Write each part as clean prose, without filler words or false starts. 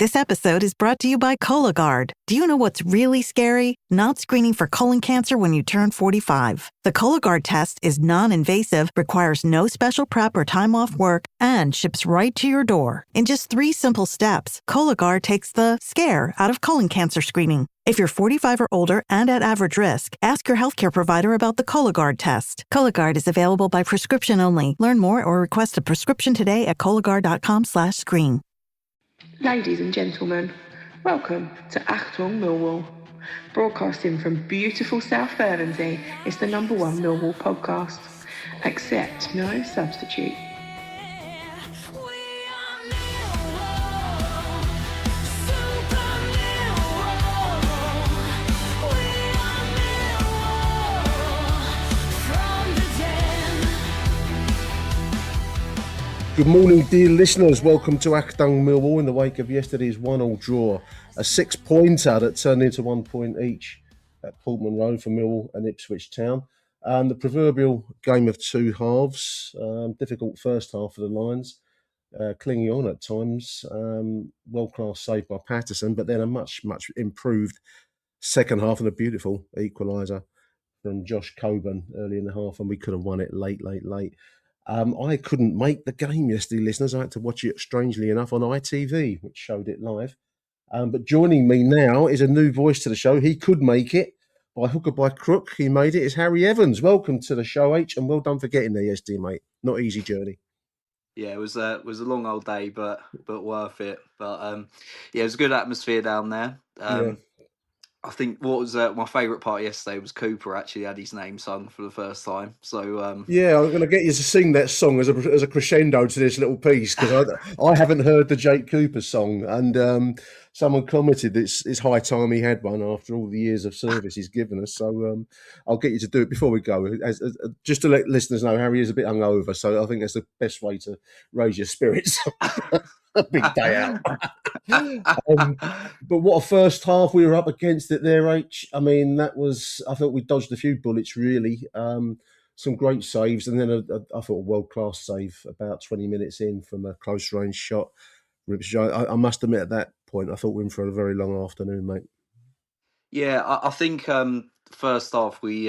This episode is brought to you by Cologuard. Do you know what's really scary? Not screening for colon cancer when you turn 45. The Cologuard test is non-invasive, requires no special prep or time off work, and ships right to your door. In just 3 simple steps, Cologuard takes the scare out of colon cancer screening. If you're 45 or older and at average risk, ask your healthcare provider about the Cologuard test. Cologuard is available by prescription only. Learn more or request a prescription today at cologuard.com/screen. Ladies and gentlemen, welcome to Achtung Millwall. Broadcasting from beautiful South Bermondsey, it's the #1 Millwall podcast. Accept no substitute. Good morning, dear listeners. Welcome to Achtung Millwall in the wake of yesterday's 1-1 draw. A 6-pointer that turned into 1 point each at Portman Road for Millwall and Ipswich Town. The proverbial game of two halves. Difficult first half for the Lions. Clinging on at times. World-class save by Patterson, but then a much improved second half and a beautiful equaliser from Josh Coburn early in the half, and we could have won it late. I couldn't make the game yesterday, listeners. I had to watch it, strangely enough, on ITV, which showed it live. But joining me now is a new voice to the show. He could make it. By hook or by crook, he made it. It's Harry Evans. Welcome to the show, H, and well done for getting there yesterday, mate. Not an easy journey. Yeah, it was a long old day, but worth it. But yeah, it was a good atmosphere down there. Yeah. I think what was my favourite part yesterday was Cooper actually had his name sung for the first time. So yeah, I'm going to get you to sing that song as a crescendo to this little piece, because I haven't heard the Jake Cooper song, and someone commented it's high time he had one after all the years of service he's given us. So I'll get you to do it before we go. Just to let listeners know, Harry is a bit hungover, so I think that's the best way to raise your spirits. A big day out. But what a first half we were up against it there, H. I mean, I thought we dodged a few bullets, really. Some great saves, and then I thought a world-class save about 20 minutes in from a close-range shot. I must admit, at that point, I thought we were in for a very long afternoon, mate. Yeah, I think first half we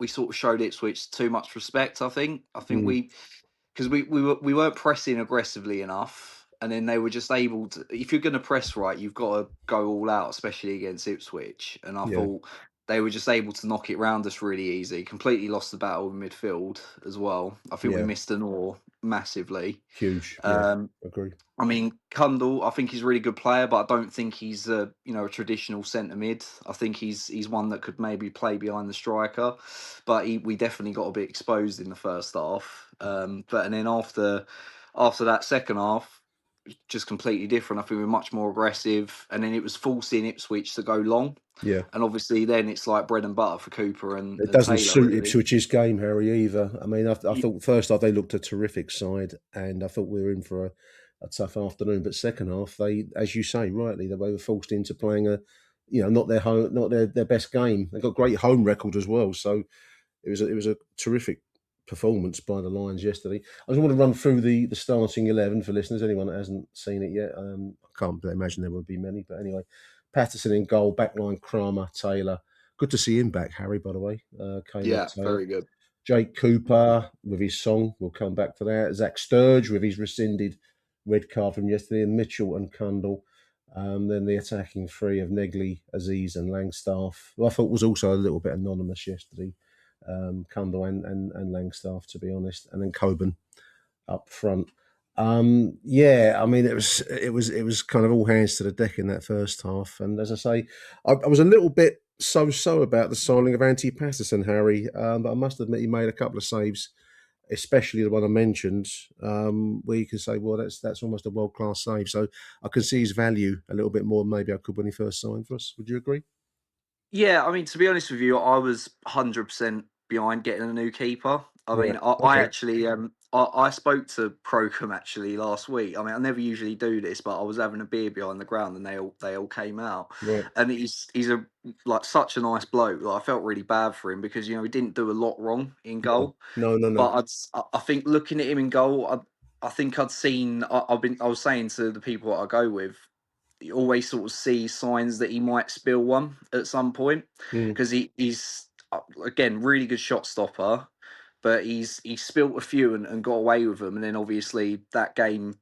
sort of showed Ipswich too much respect. I think because we weren't pressing aggressively enough. And then they were just able to, if you're going to press right, you've got to go all out, especially against Ipswich. And I thought they were just able to knock it round us really easy. Completely lost the battle in midfield as well. I think we missed an oar massively. Huge. Agree. I mean, Kundle, I think he's a really good player, but I don't think he's a traditional centre mid. I think he's one that could maybe play behind the striker, but we definitely got a bit exposed in the first half. And then after that second half, just completely different. I think we're much more aggressive, and then it was forcing Ipswich to go long. Yeah, and obviously then it's like bread and butter for Cooper and it doesn't Taylor, suit really. Ipswich's game, Harry, either. I mean, I thought first half they looked a terrific side, and I thought we were in for a tough afternoon. But second half, they, as you say rightly, they were forced into playing not their best game. They got great home record as well, so it was a terrific performance by the Lions yesterday. I just want to run through the starting 11 for listeners, anyone that hasn't seen it yet. I can't imagine there would be many, but anyway, Patterson in goal, backline Kramer, Taylor. Good to see him back, Harry, by the way. Yeah, very good. Jake Cooper with his song, we'll come back to that. Zach Sturge with his rescinded red card from yesterday, and Mitchell and Kundle. Then the attacking three of Negley, Aziz and Langstaff, who I thought was also a little bit anonymous yesterday. Kundle and Langstaff, to be honest, and then Coburn up front. I mean, it was kind of all hands to the deck in that first half. And as I say, I was a little bit so about the signing of Anti Patterson, Harry, but I must admit he made a couple of saves, especially the one I mentioned, where you can say, well, that's almost a world class save. So I can see his value a little bit more than maybe I could when he first signed for us. Would you agree? Yeah, I mean, to be honest with you, I was 100% behind getting a new keeper. I mean, I actually, I spoke to Procom actually last week. I mean, I never usually do this, but I was having a beer behind the ground, and they all came out. Right. And he's such a nice bloke. Like, I felt really bad for him because he didn't do a lot wrong in goal. No. But I think looking at him in goal, I think I'd seen. I was saying to the people that I go with, you always sort of see signs that he might spill one at some point, because he's again really good shot stopper, but he's spilt a few and got away with them, and then obviously that game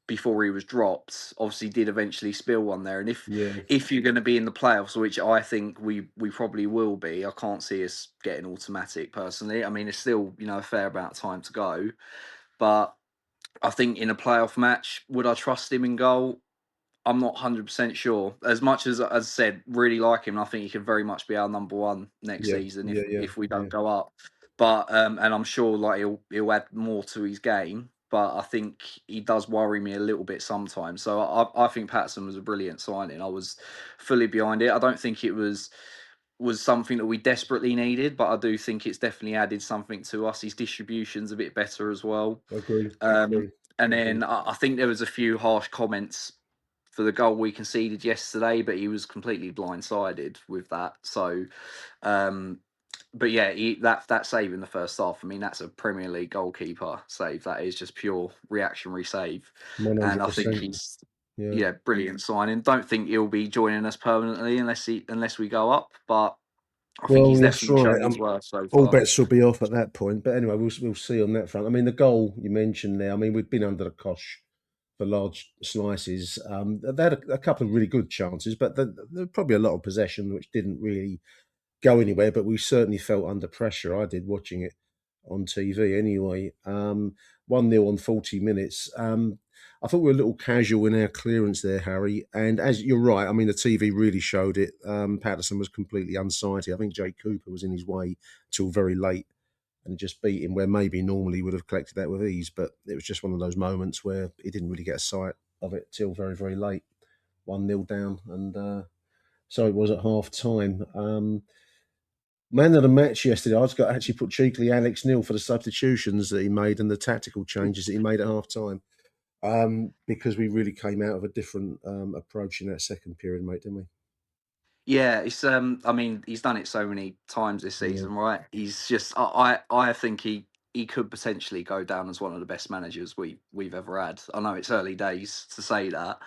before he was dropped, obviously did eventually spill one there. And Yeah. if you're going to be in the playoffs, which I think we probably will be, I can't see us getting automatic personally. I mean, it's still a fair amount of time to go, but I think in a playoff match, would I trust him in goal? I'm not 100% sure. As much as I said, really like him, I think he could very much be our number one next Yeah. season Yeah. Yeah. if we don't Yeah. go up. But and I'm sure like he'll add more to his game. But I think he does worry me a little bit sometimes. So I think Patterson was a brilliant signing. I was fully behind it. I don't think it was something that we desperately needed, but I do think it's definitely added something to us. His distribution's a bit better as well. Agree. And then I think there was a few harsh comments for the goal we conceded yesterday, but he was completely blindsided with that. So, but yeah, that save in the first half, I mean, that's a Premier League goalkeeper save. That is just pure reactionary save, and I think 100%. he's Yeah. brilliant signing. Don't think he'll be joining us permanently unless we go up, but I think Well, he's that's definitely right. shown his worth so All far. bets will be off at that point. But anyway, we'll see on that front. I mean, the goal you mentioned there, I mean, we've been under the cosh for large slices. They had a couple of really good chances, but there were probably a lot of possession which didn't really go anywhere. But we certainly felt under pressure. I did watching it on TV anyway. 1-0 on 40 minutes. I thought we were a little casual in our clearance there, Harry. And as you're right, I mean, the TV really showed it. Patterson was completely unsighted. I think Jake Cooper was in his way till very late and just beat him where maybe normally he would have collected that with ease. But it was just one of those moments where he didn't really get a sight of it till very, very late. 1-0 down. And so it was at half time. Man of the match yesterday, I've got actually put cheekily Alex Neil for the substitutions that he made and the tactical changes that he made at half time. Because we really came out of a different approach in that second period, mate, didn't we? Yeah, it's I mean, he's done it so many times this Yeah. season, right? He's just I think he could potentially go down as one of the best managers we've ever had. I know it's early days to say that.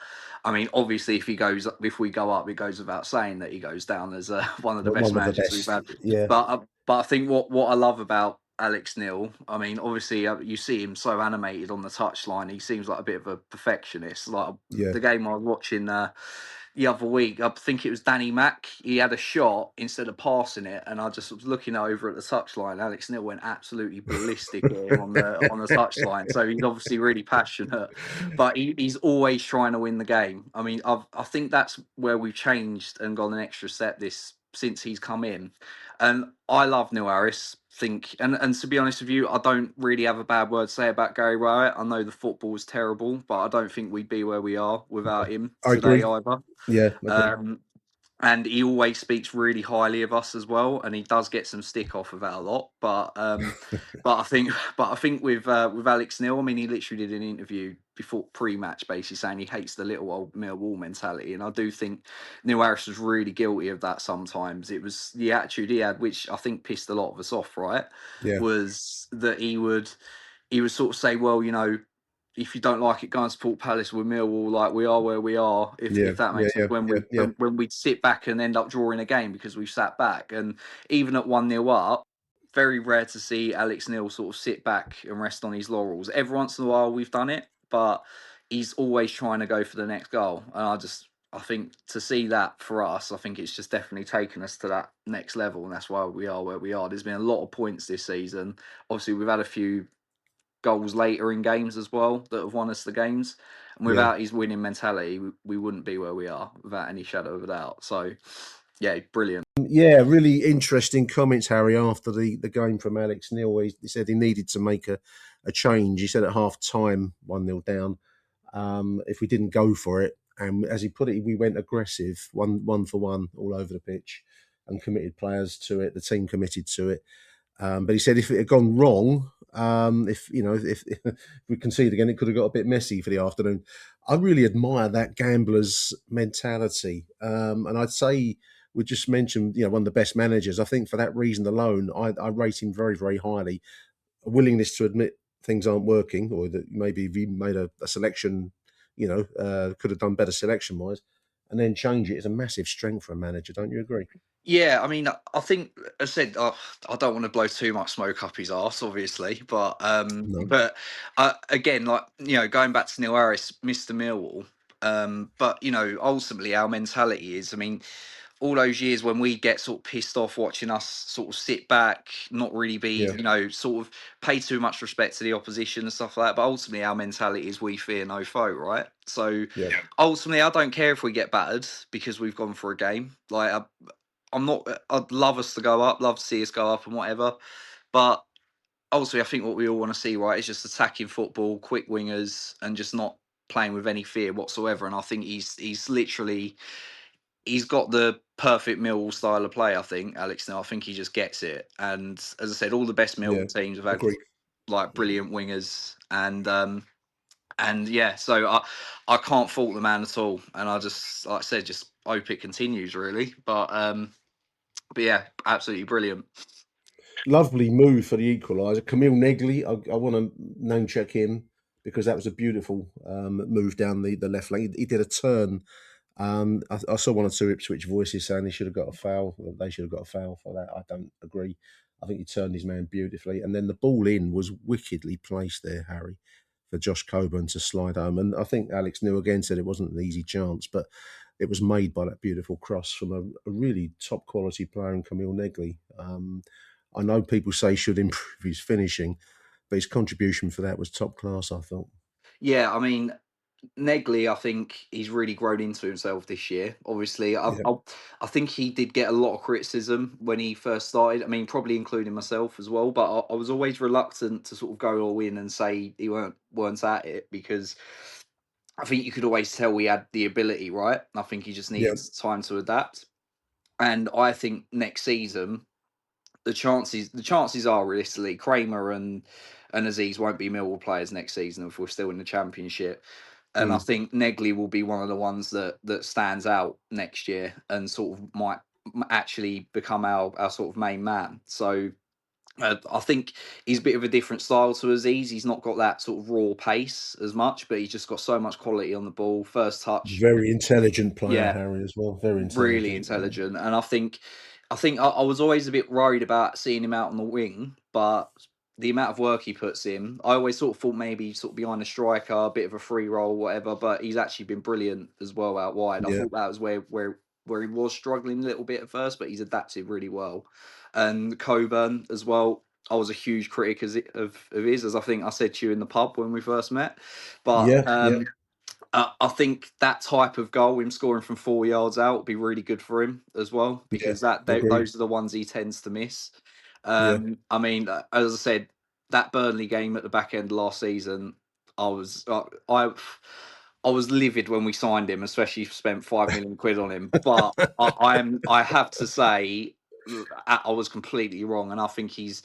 I mean, obviously, if we go up, it goes without saying that he goes down as one of the best One of the managers we've best. had. Yeah. But I think what I love about Alex Neil, I mean, obviously, you see him so animated on the touchline. He seems like a bit of a perfectionist. Like Yeah. the game I was watching the other week, I think it was Danny Mack. He had a shot instead of passing it, and I just was looking over at the touchline. Alex Neil went absolutely ballistic at him on the touchline. So he's obviously really passionate, but he's always trying to win the game. I mean, I think that's where we've changed and gone an extra step since he's come in. And I love Neil Harris. And to be honest with you, I don't really have a bad word to say about Gary Rowett. I know the football was terrible, but I don't think we'd be where we are without him I today agree. either. Yeah. Okay. And he always speaks really highly of us as well, and he does get some stick off of that a lot. But I think with Alex Neil, I mean, he literally did an interview before pre-match, basically saying he hates the little old Millwall mentality, and I do think Neil Harris was really guilty of that. Sometimes it was the attitude he had, which I think pissed a lot of us off. Right, Yeah. was that he would sort of say, well, if you don't like it, go and support Palace with Millwall. Like we are where we are, Yeah. if that Yeah. makes sense. Yeah. Yeah. Yeah. When we sit back and end up drawing a game because we've sat back, and even at 1-0 up, very rare to see Alex Neil sort of sit back and rest on his laurels. Every once in a while we've done it, but he's always trying to go for the next goal. And I think to see that for us, I think it's just definitely taken us to that next level, and that's why we are where we are. There's been a lot of points this season. Obviously, we've had a few goals later in games as well that have won us the games. And Yeah. without his winning mentality, we wouldn't be where we are without any shadow of a doubt. So, yeah, brilliant. Yeah, really interesting comments, Harry, after the game from Alex Neil. He said he needed to make a change. He said at half time, 1-0 down, if we didn't go for it, and as he put it, we went aggressive, one for one all over the pitch, and committed players to it. The team committed to it. But he said if it had gone wrong, if we concede again, it could have got a bit messy for the afternoon. I really admire that gambler's mentality, and I'd say we just mentioned, one of the best managers. I think for that reason alone, I rate him very, very highly. A willingness to admit things aren't working, or that maybe if he made a selection could have done better selection wise, and then change it is a massive strength for a manager. Don't you agree? Yeah, I mean, I think, as I said, I don't want to blow too much smoke up his arse, obviously, but No. again, like, going back to Neil Harris, Mr. Millwall, but ultimately our mentality is, I mean, all those years when we get sort of pissed off watching us sort of sit back, not really be, Yeah. sort of pay too much respect to the opposition and stuff like that. But ultimately, our mentality is we fear no foe, right? So Yeah. ultimately, I don't care if we get battered because we've gone for a game. Like, I'm not. I'd love us to go up, love to see us go up and whatever. But ultimately, I think what we all want to see, right, is just attacking football, quick wingers, and just not playing with any fear whatsoever. And I think he's literally he's got the perfect Millwall style of play. I think Alex. Now I think he just gets it. And as I said, all the best Yeah. Millwall teams have had Agree. like brilliant wingers, and yeah, so I can't fault the man at all. And I just, like I said, just hope it continues really. But yeah, absolutely brilliant. Lovely move for the equaliser. Camille Negley, I want to name check him because that was a beautiful move down the left lane. He did a turn. I saw one or two Ipswich voices saying he should have got a foul. They should have got a foul for that. I don't agree. I think he turned his man beautifully. And then the ball in was wickedly placed there, Harry, for Josh Coburn to slide home. And I think Alex New again said it wasn't an easy chance, but it was made by that beautiful cross from a really top quality player in Camille Negley. I know people say he should improve his finishing, but his contribution for that was top class, I thought. Yeah, I mean, Negley, I think he's really grown into himself this year. Obviously, Yeah. I think he did get a lot of criticism when he first started. I mean, probably including myself as well. But I was always reluctant to sort of go all in and say he weren't at it, because I think you could always tell he had the ability, right? I think he just Yeah. needed time to adapt. And I think next season, the chances are realistically Kramer and Aziz won't be Millwall players next season if we're still in the Championship. And I Mm. think Negley will be one of the ones that stands out next year and sort of might actually become our sort of main man. So I think he's a bit of a different style to Aziz. He's not got that sort of raw pace as much, but he's just got so much quality on the ball. First touch, Very intelligent player, yeah, Harry, as well. Very really intelligent. Yeah. intelligent. And I think I was always a bit worried about seeing him out on the wing, but the amount of work he puts in, I always sort of thought maybe sort of behind a striker, a bit of a free roll, whatever. But he's actually been brilliant as well out wide. I Yeah. thought that was where he was struggling a little bit at first, but he's adapted really well. And Coburn as well. I was a huge critic of his, as I think I said to you in the pub when we first met. But Yeah. Yeah. I think that type of goal, him scoring from 4 yards out, would be really good for him as well, Yeah. because Agree. those are the ones he tends to miss. Yeah. I mean, as I said, that Burnley game at the back end of last season, I was I was livid when we signed him, especially spent 5 million quid on him. But I have to say, I was completely wrong, and I think he's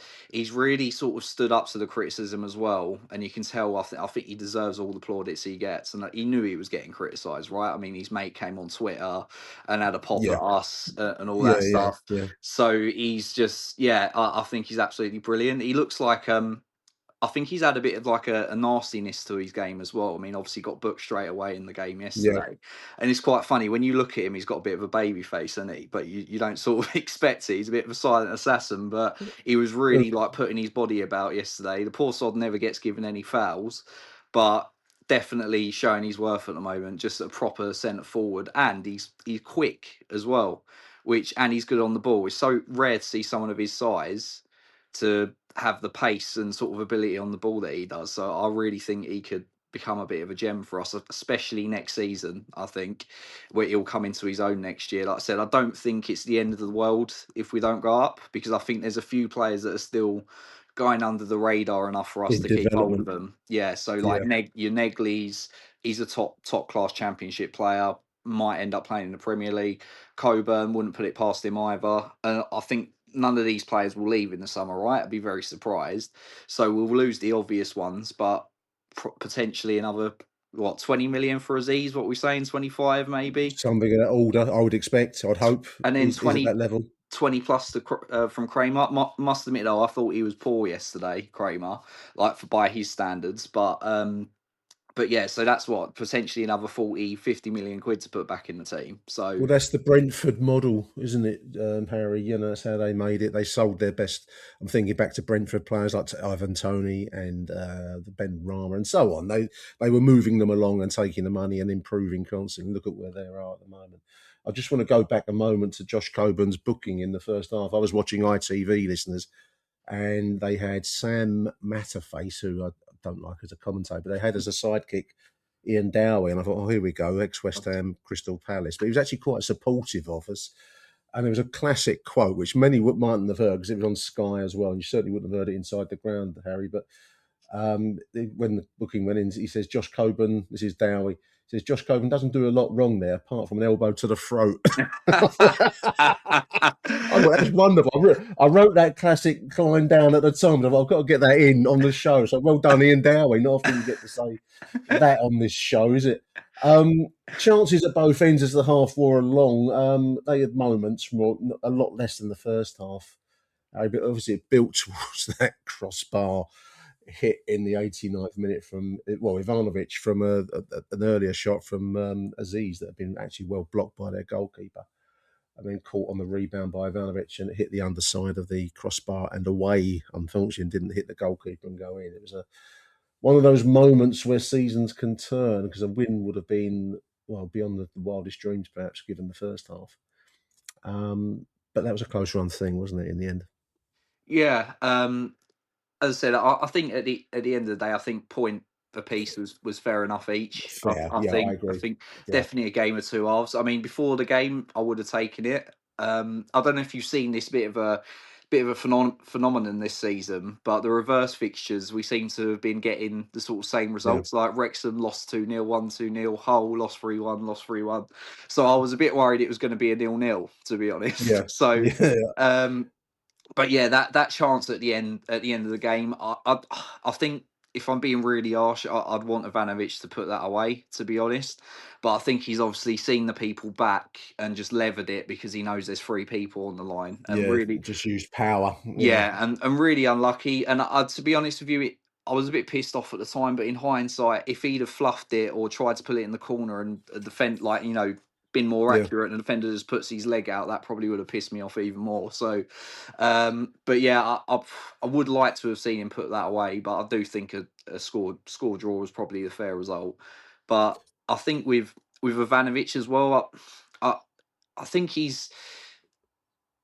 really sort of stood up to the criticism as well. And you can tell, I think he deserves all the plaudits he gets, and he knew he was getting criticised, right? I mean, his mate came on Twitter and had a pop Yeah. at us and all Yeah. that Yeah. stuff. Yeah. So he's just, yeah, I think he's absolutely brilliant. He looks like I think he's had a bit of like a nastiness to his game as well. I mean, obviously got booked straight away in the game Yeah. yesterday, and it's quite funny when you look at him. He's got a bit of a baby face, isn't he? But you don't sort of expect it. He's a bit of a silent assassin, but he was Well, really like putting his body about yesterday. The poor sod never gets given any fouls, but definitely showing his worth at the moment. Just a proper centre forward, and he's quick as well, and he's good on the ball. It's so rare to see someone of his size to have the pace and sort of ability on the ball that he does. So I really think he could become a bit of a gem for us, especially next season. I think where he'll come into his own next year. Like I said, I don't think it's the end of the world if we don't go up, because I think there's a few players that are still going under the radar enough for us in to keep hold of development. them. Yeah, so like Yeah. Your Negley's, he's a top class Championship player. Might end up playing in the Premier League. Coburn, wouldn't put it past him either. And I think none of these players will leave in the summer, right? I'd be very surprised. So we'll lose the obvious ones, but potentially another 20 million for Aziz. What we saying, 25 maybe, Something of that order, I would expect. I'd hope and then is at that 20, level. 20 plus from Kramer. Must admit though, I thought he was poor yesterday, Kramer, like by his standards. But But yeah, so that's what, potentially another 40, 50 million quid to put back in the team. So Well, that's the Brentford model, isn't it, Harry? You know, that's how they made it. They sold their best. I'm thinking back to Brentford players like Ivan Toney and the Ben Rama and so on. They were moving them along and taking the money and improving constantly. Look at where they are at the moment. I just want to go back a moment to Josh Coburn's booking in the first half. I was watching ITV, listeners, and they had Sam Matterface, who I don't like as a commentator, but they had as a sidekick Ian Dowie, and I thought, oh, here we go, ex-West Ham, Crystal Palace. But he was actually quite supportive of us. And there was a classic quote, which many mightn't have heard because it was on Sky as well, and you certainly wouldn't have heard it inside the ground, Harry. But when the booking went in, he says, Josh Coburn, this is Dowie, he says, Josh Coburn doesn't do a lot wrong there, apart from an elbow to the throat. I thought, that's wonderful. I wrote that classic climb down at the time. I've got to get that in on the show. So well done, Ian Dowie. Not often you get to say that on this show, is it? Chances at both ends as the half wore along. They had moments, a lot less than the first half. But obviously, it built towards that crossbar hit in the 89th minute from Ivanovic from an earlier shot from Aziz that had been actually well blocked by their goalkeeper, and then caught on the rebound by Ivanovic, and it hit the underside of the crossbar and away. Unfortunately, didn't hit the goalkeeper and go in. It was one of those moments where seasons can turn, because a win would have been beyond the wildest dreams, perhaps, given the first half. But that was a close run thing, wasn't it? In the end. yeah, as I said, I think at the end of the day, I think point apiece was fair enough each. Fair, yeah, I agree. I think Yeah. definitely a game of two halves. I mean, before the game, I would have taken it. I don't know if you've seen this bit of a phenomenon this season, but the reverse fixtures, we seem to have been getting the sort of same results. Like Wrexham lost 2-0, 1-2-0, Hull lost 3-1, lost 3-1. So I was a bit worried it was going to be a 0-0, to be honest. Yeah. So Yeah. but yeah, that chance at the end of the game, I think, if I'm being really harsh, I'd want Ivanovic to put that away, to be honest. But I think he's obviously seen the people back and just levered it because he knows there's three people on the line, and really, Just used power. yeah, and really unlucky. And to be honest with you, I was a bit pissed off at the time, but in hindsight, if he'd have fluffed it or tried to pull it in the corner and defend, like, been more Yeah. accurate, and the defender just puts his leg out, that probably would have pissed me off even more. So, but yeah, I would like to have seen him put that away, but I do think a score draw was probably the fair result. But I think with Ivanovic as well, I think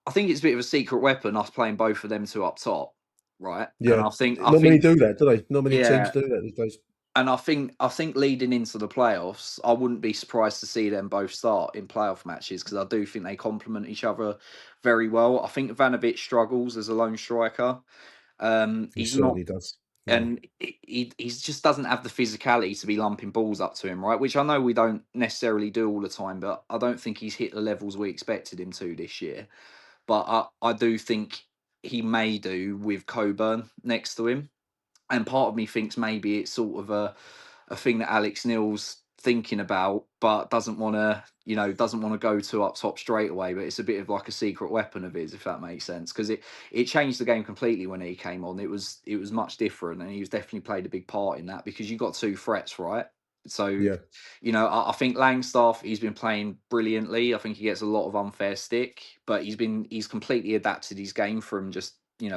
I think it's a bit of a secret weapon, us playing both of them two up top, right? And Yeah. I Not many think, do that, do they? Not many teams yeah, do that these days. and I think leading into the playoffs, I wouldn't be surprised to see them both start in playoff matches, because I do think they complement each other very well. I think Ivanovic struggles as a lone striker. He He's not, certainly does. Yeah. and he just doesn't have the physicality to be lumping balls up to him, right? Which I know we don't necessarily do all the time, but I don't think he's hit the levels we expected him to this year. But I do think he may do with Coburn next to him. And part of me thinks maybe it's sort of a thing that Alex Neil's thinking about, but doesn't want to, doesn't want to go to up top straight away. But it's a bit of like a secret weapon of his, if that makes sense, because it changed the game completely when he came on. It was much different, and he's definitely played a big part in that, because you got two threats, right? So, Yeah. I think Langstaff, he's been playing brilliantly. I think he gets a lot of unfair stick, but he's completely adapted his game from just,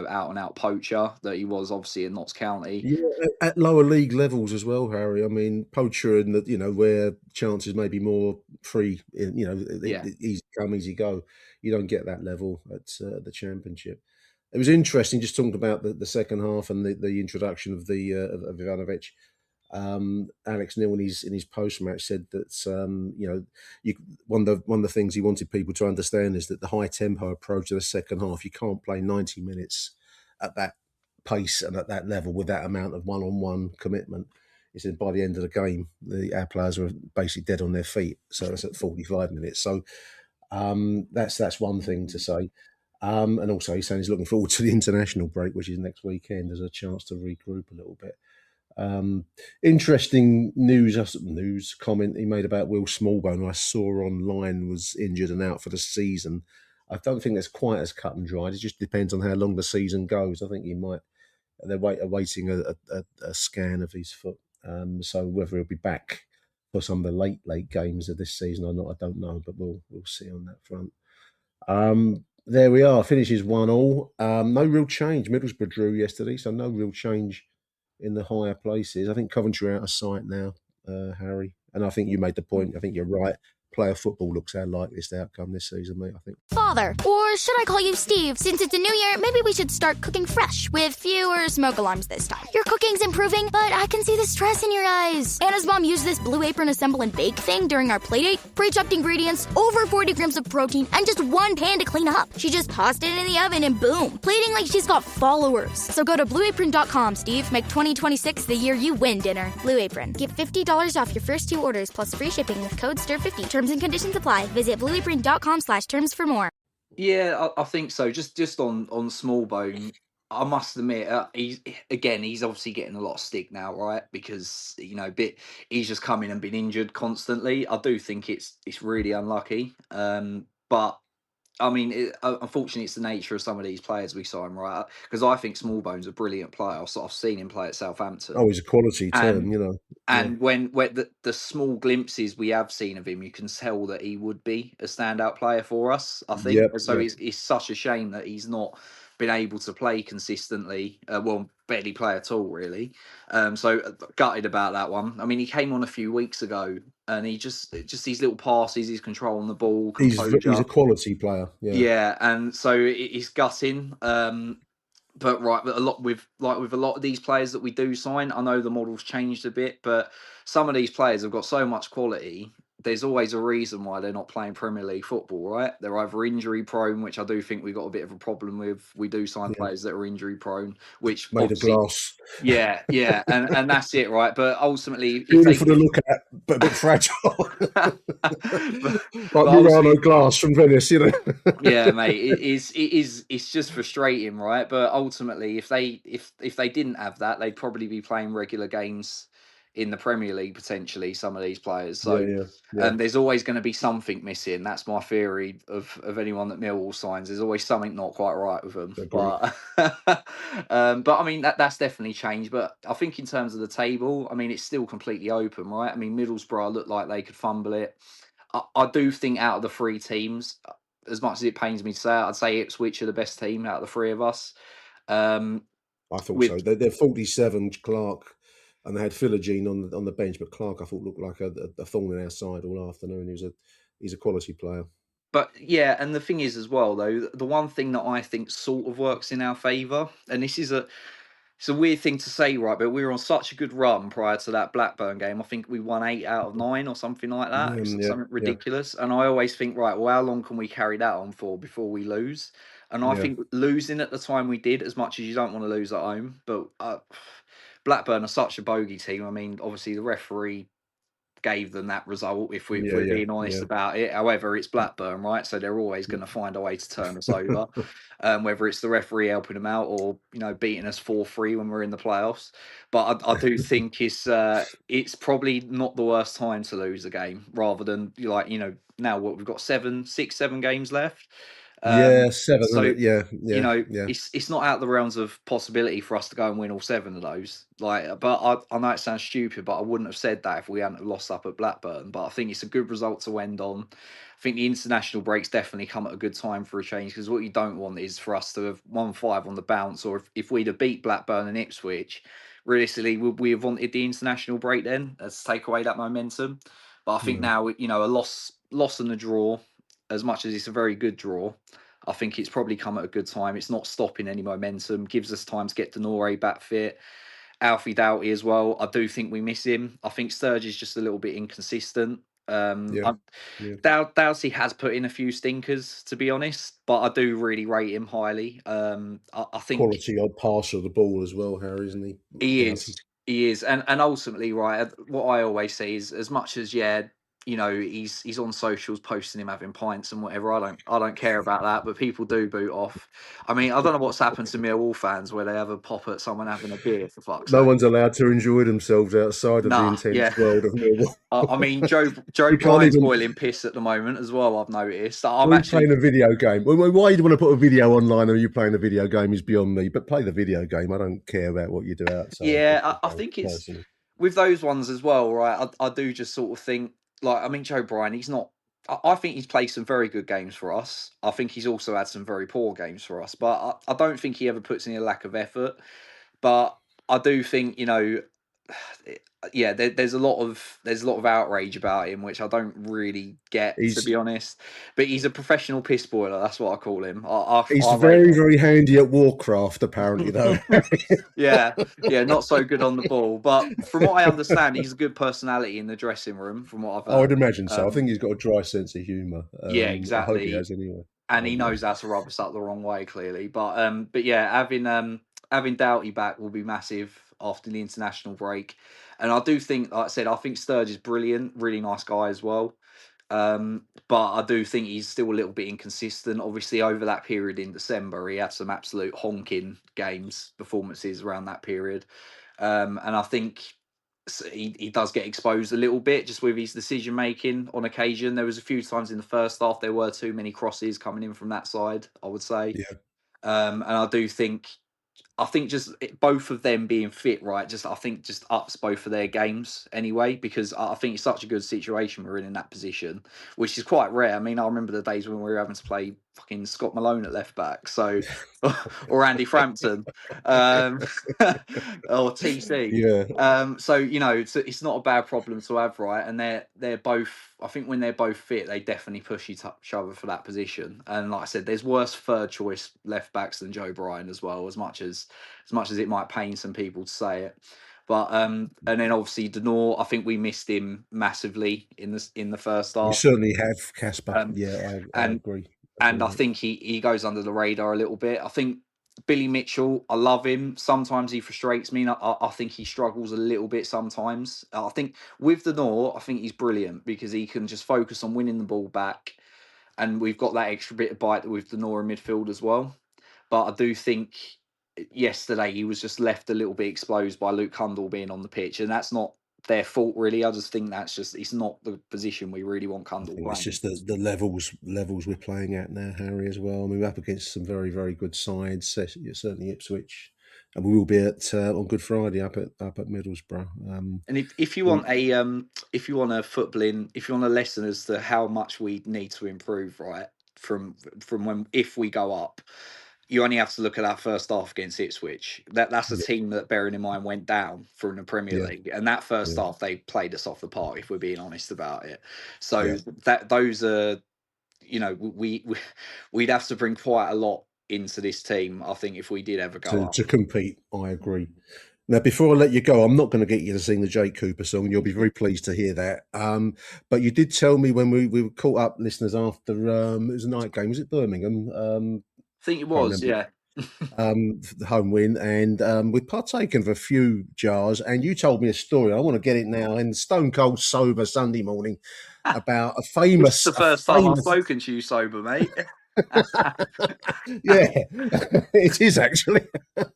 out and out poacher that he was obviously in Notts County. Yeah, at lower league levels as well, Harry. I mean, poacher, and where chances may be more free, Yeah. easy come, easy go. You don't get that level at the Championship. It was interesting just talking about the second half and the introduction of of Ivanovic. Alex Neil in his post match said that one of the things he wanted people to understand is that the high tempo approach of the second half, you can't play 90 minutes at that pace and at that level with that amount of one-on-one commitment. He said by the end of the game, our players were basically dead on their feet. So that's at 45 minutes. So that's one thing to say. And also he's saying he's looking forward to the international break, which is next weekend, as a chance to regroup a little bit. Interesting news comment he made about Will Smallbone, I saw online, was injured and out for the season. I don't think that's quite as cut and dried. It just depends on how long the season goes. I think they're awaiting a scan of his foot. So whether he'll be back for some of the late games of this season or not, I don't know, but we'll see on that front. There we are. Finishes 1-1. No real change. Middlesbrough drew yesterday, so no real change in the higher places. I think Coventry are out of sight now, Harry. And I think you made the point. I think you're right. Player football looks our likeliest outcome this season, mate, I think. Father, or should I call you Steve? Since it's a new year, maybe we should start cooking fresh with fewer smoke alarms this time. Your cooking's improving, but I can see the stress in your eyes. Anna's mom used this Blue Apron assemble and bake thing during our playdate. Pre-chopped ingredients, over 40 grams of protein, and just one pan to clean up. She just tossed it in the oven and boom, plating like she's got followers. So go to blueapron.com, Steve. Make 2026 the year you win dinner. Blue Apron. Get $50 off your first 2 orders plus free shipping with code STIR50. Terms and conditions apply. Visit blueapron.com/terms for more. Yeah, I think so. Just on Smallbone, I must admit, he's obviously getting a lot of stick now, right? Because he's just come in and been injured constantly. I do think it's really unlucky. But I mean, unfortunately, it's the nature of some of these players we sign, right? Because I think Smallbone's a brilliant player. I've seen him play at Southampton. Oh, he's a quality turn, And when the small glimpses we have seen of him, you can tell that he would be a standout player for us, I think. It's such a shame that he's not been able to play consistently. Barely play at all, really. So gutted about that one. I mean, he came on a few weeks ago, and he just these little passes, his control on the ball, composure. He's a quality player. Yeah, and so it's gutting. But a lot with a lot of these players that we do sign, I know the model's changed a bit, but some of these players have got so much quality. There's always a reason why they're not playing Premier League football, right? They're either injury prone, which I do think we got a bit of a problem with. We do sign players that are injury prone, which made of glass. Yeah, and that's it, right? But ultimately, beautiful to look at, but a bit fragile. Like Murano glass from Venice, Yeah, mate, it's just frustrating, right? But ultimately, if they didn't have that, they'd probably be playing regular games in the Premier League potentially. Some of these players, so there's always going to be something missing. That's my theory of anyone that Millwall signs. There's always something not quite right with them. But I mean that's definitely changed. But I think in terms of the table, I mean it's still completely open, right? I mean Middlesbrough look like they could fumble it. I do think out of the 3 teams, as much as it pains me to say it, I'd say Ipswich are the best team out of the 3 of us. I thought so. They're 47, Clark, and they had Philogene on the bench, but Clark I thought looked like a thorn in our side all afternoon. He's a quality player. But yeah, and the thing is as well though, the one thing that I think sort of works in our favour, and this is it's a weird thing to say, right? But we were on such a good run prior to that Blackburn game. I think we won 8 out of 9 or something like that. Something ridiculous. And I always think, right, well, how long can we carry that on for before we lose? And I think losing at the time we did, as much as you don't want to lose at home, but Blackburn are such a bogey team. I mean, obviously the referee gave them that result, if we're being honest about it. However, it's Blackburn, right? So they're always going to find a way to turn us over, whether it's the referee helping them out or beating us 4-3 when we're in the playoffs. But I do think it's probably not the worst time to lose a game, rather than now what we've got 6-7 games left. 7. So it's it's not out of the realms of possibility for us to go and win all 7 of those. But I know it sounds stupid, but I wouldn't have said that if we hadn't lost up at Blackburn. But I think it's a good result to end on. I think the international breaks definitely come at a good time for a change, because what you don't want is for us to have 1-5 on the bounce, or if we'd have beat Blackburn and Ipswich, realistically, would we have wanted the international break then to take away that momentum? But I think now, a loss and a draw, as much as it's a very good draw, I think it's probably come at a good time. It's not stopping any momentum, gives us time to get Denore back fit. Alfie Doughty as well. I do think we miss him. I think Sturge is just a little bit inconsistent. Doughty has put in a few stinkers, to be honest, but I do really rate him highly. I think quality odd passer of the ball as well, Harry, isn't he? He is. And ultimately, right, what I always say is, as much as he's on socials posting him having pints and whatever. I don't care about that, but people do boot off. I mean, I don't know what's happened to Millwall fans where they have a pop at someone having a beer, for fuck's sake. No one's allowed to enjoy themselves outside of the intense world of Millwall. I mean, Joe Bryant's boiling piss at the moment as well, I've noticed. I'm actually playing a video game. Why you want to put a video online and you playing a video game is beyond me, but play the video game. I don't care about what you do outside. Yeah, I think it's... with those ones as well, right? I do just sort of think, like, I mean, Joe Bryan, he's not. I think he's played some very good games for us. I think he's also had some very poor games for us, but I don't think he ever puts in a lack of effort. But I do think, yeah, there's a lot of outrage about him, which I don't really get, to He's be honest. But he's a professional piss boiler. That's what I call him. he's I rate very, him. very handy at Warcraft, apparently, though. Yeah, not so good on the ball. But from what I understand, he's a good personality in the dressing room. From what I've I would heard. imagine so. I think he's got a dry sense of humour. Yeah, I hope he exactly. has anyway. And he knows how to rub us up the wrong way, clearly. But yeah, having Doughty back will be massive after the international break. And I do think, like I said, I think Sturge is brilliant, really nice guy as well. But I do think he's still a little bit inconsistent. Obviously, over that period in December, he had some absolute honking performances around that period. And I think he does get exposed a little bit just with his decision making on occasion. There was a few times in the first half there were too many crosses coming in from that side, I would say. Yeah. And I think just both of them being fit, right? I think just ups both of their games anyway, because I think it's such a good situation we're in that position, which is quite rare. I mean, I remember the days when we were having to play fucking Scott Malone at left back, so or Andy Frampton, or TC. Yeah. So it's not a bad problem to have, right? And they're both. I think when they're both fit, they definitely push each other for that position. And like I said, there's worse third choice left backs than Joe Bryan as well. As much as it might pain some people to say it, but and then obviously Denor, I think we missed him massively in the first half. You certainly have, Casper. Yeah, I agree. And I think he goes under the radar a little bit. I think Billy Mitchell, I love him. Sometimes he frustrates me. I think he struggles a little bit sometimes. I think with the Nor, I think he's brilliant because he can just focus on winning the ball back. And we've got that extra bit of bite with the Nor in midfield as well. But I do think yesterday he was just left a little bit exposed by Luke Hundle being on the pitch. And that's not their fault, really. I just think it's not the position we really want Cundall playing. It's just the levels we're playing at now, Harry, as well. I mean, we're up against some very, very good sides, certainly Ipswich, and we will be on Good Friday up at Middlesbrough. And if you want a lesson as to how much we need to improve, right, from when if we go up, you only have to look at that first half against Ipswich. That's a team that, bearing in mind, went down from the Premier League, and that first half they played us off the park. If we're being honest about it, so those are, we'd have to bring quite a lot into this team, I think, if we did ever go up to compete. I agree. Now, before I let you go, I'm not going to get you to sing the Jake Cooper song, and you'll be very pleased to hear that. But you did tell me when we were caught up, listeners, after it was a night game. Was it Birmingham? I think it was, yeah. The home win, and we've partaken of a few jars, and you told me a story. I want to get it now. In Stone Cold Sober Sunday morning, about a famous. It's the first time I've spoken to you sober, mate. Yeah, it is actually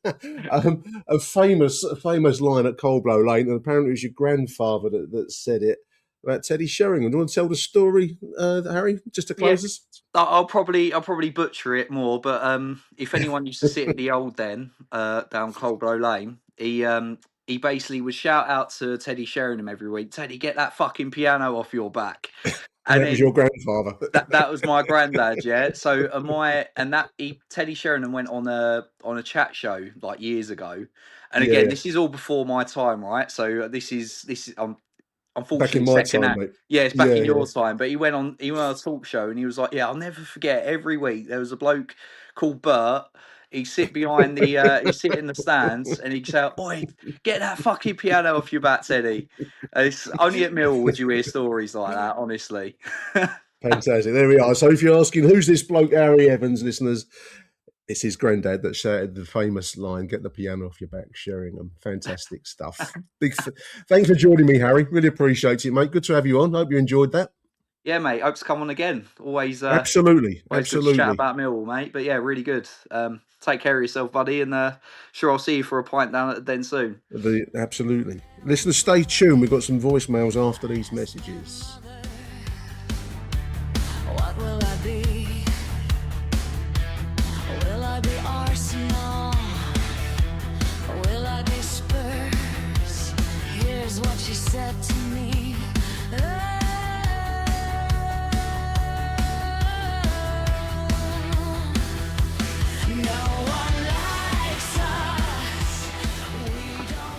a famous line at Coldblow Lane, and apparently it was your grandfather that said it about Teddy Sheringham. Do you want to tell the story, Harry, just to close us? I'll probably butcher it more, but if anyone used to sit at the old den down Coldblow Lane, he basically would shout out to Teddy Sheringham every week, "Teddy, get that fucking piano off your back." And that was your grandfather. That was my granddad, yeah. So Teddy Sheringham went on a chat show like years ago, and again, this is all before my time, right? So this is unfortunately back in my time, mate. Yeah, it's back in your time. But he went on a talk show, and he was like, "Yeah, I'll never forget. Every week there was a bloke called Bert. He'd sit behind he'd sit in the stands, and he'd say, 'Oi, get that fucking piano off your back, Teddy.'" It's only at Millwall would you hear stories like that, honestly. Fantastic. There we are. So if you're asking who's this bloke, Harry Evans, listeners, it's his granddad that shouted the famous line, "Get the piano off your back," Sheringham. Fantastic stuff. Thanks for joining me, Harry. Really appreciate it, mate. Good to have you on. Hope you enjoyed that. Yeah, mate. Hope to come on again. Always. Absolutely. Good to chat about Millwall, mate. But yeah, really good. Take care of yourself, buddy, and sure I'll see you for a pint down at the den soon. Absolutely. Listeners, stay tuned. We've got some voicemails after these messages. What will I be? Will I be Arsenal? Will I be Spurs? Here's said to me.